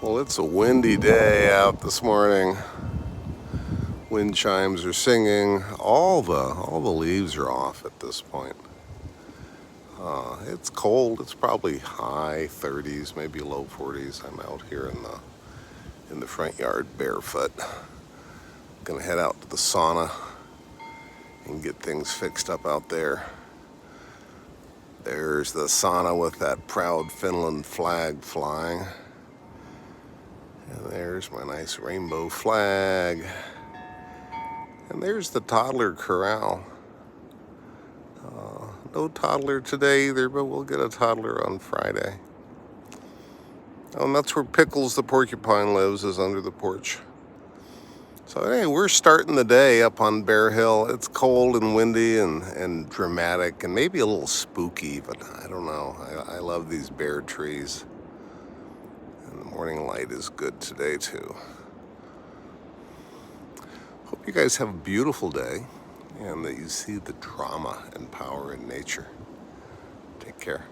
Well, it's a windy day out this morning. Wind chimes are singing. All the leaves are off at this point. It's cold. It's probably high 30s, maybe low 40s. I'm out here in the front yard barefoot. Gonna head out to the sauna and get things fixed up out there. There's the sauna with that proud Finland flag flying. And there's my nice rainbow flag. And there's the toddler corral. No toddler today either, but we'll get a toddler on Friday. Oh, and that's where Pickles the porcupine lives, is under the porch. So hey, we're starting the day up on Bear Hill. It's cold and windy and dramatic and maybe a little spooky, but I don't know. I love these bare trees. And the morning light is good today too. Hope you guys have a beautiful day and that you see the drama and power in nature. Take care.